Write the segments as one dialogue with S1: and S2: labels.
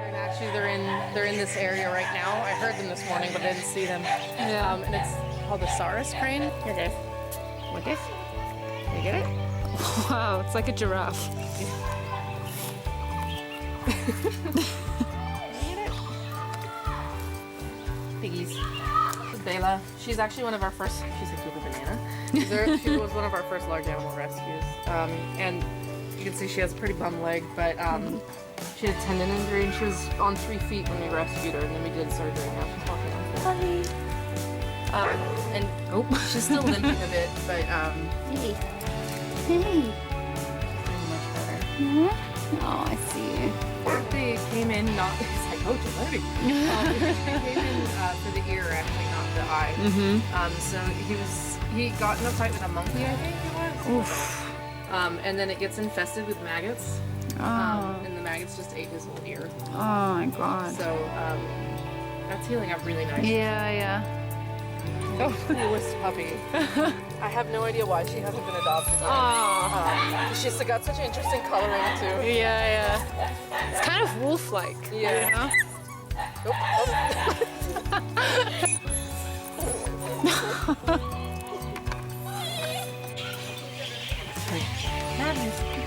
S1: And actually, they're in this area right now. I heard them this morning, but I didn't see them.
S2: Yeah.
S1: And it's called the Saurus crane. Here, guys. Want this? You get it?
S2: Wow, it's like a giraffe.
S1: Piggies. This is Bela. She's actually one of our first. She's a cute banana. She was one of our first large animal rescues. And you can see she has a pretty bum leg, but she had a tendon injury and she was on 3 feet when we rescued her, and then we did surgery. Now she's walking on 4. And she's still limping a bit, but
S3: Hey.
S1: doing much better.
S3: Oh, I see.
S1: They came in not. It's like, oh, Joellen. They came in for the ear, actually, not the eye. So he got in a fight with a monkey, I think it was.
S2: Oof.
S1: And then it gets infested with maggots. And the maggots just ate his whole ear.
S2: Oh my god.
S1: So that's healing up really nice.
S2: Yeah.
S1: Oh, coolest puppy. I have no idea why she hasn't been adopted yet. She's got such an interesting coloring too.
S2: Yeah. It's kind of wolf-like.
S1: Yeah.
S2: You know?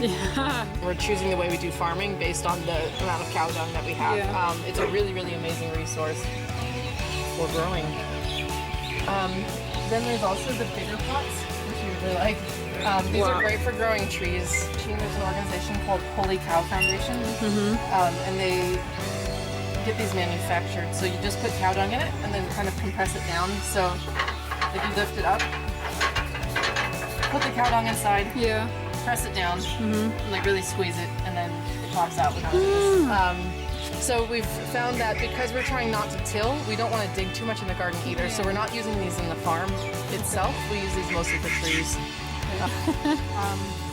S2: Yeah.
S1: We're choosing the way we do farming based on the amount of cow dung that we have.
S2: Yeah.
S1: It's a really, really amazing resource for growing. Then there's also the bigger pots, which we really like. These are great for growing trees. There's an organization called Holy Cow Foundation, and they get these manufactured. So you just put cow dung in it and then kind of compress it down. So if you lift it up, put the cow dung inside, press it down, and like really squeeze it, and then it pops out without this. So we've found that because we're trying not to till, we don't want to dig too much in the garden either. So we're not using these in the farm itself. We use these mostly for trees.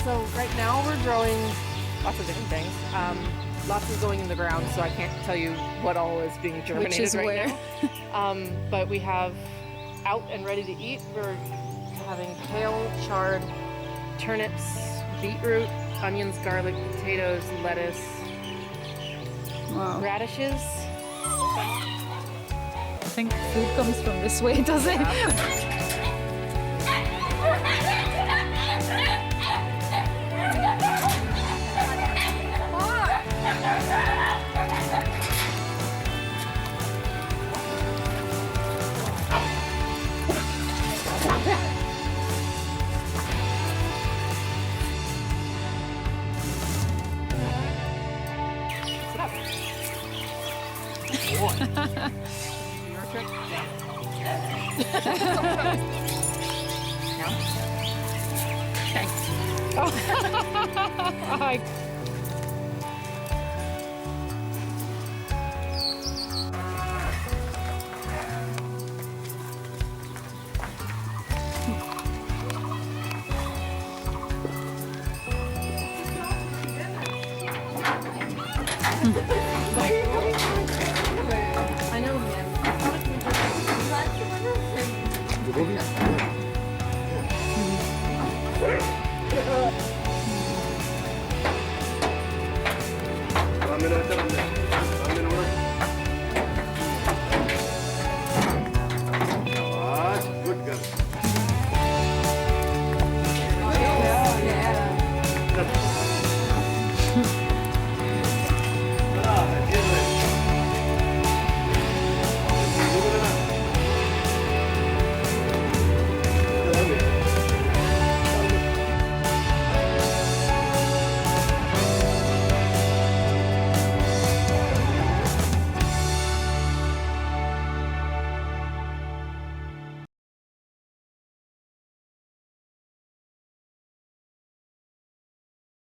S1: So right now we're growing lots of different things. Lots is going in the ground, so I can't tell you what all is being germinated.
S2: Which is
S1: right
S2: where?
S1: now. But we have out and ready to eat. We're having kale, chard, turnips, beetroot, onions, garlic, potatoes, lettuce, radishes.
S2: I think food comes from this way, does it?
S1: Your trick? No? Thanks. I know him.
S4: Good girl.
S1: Yeah.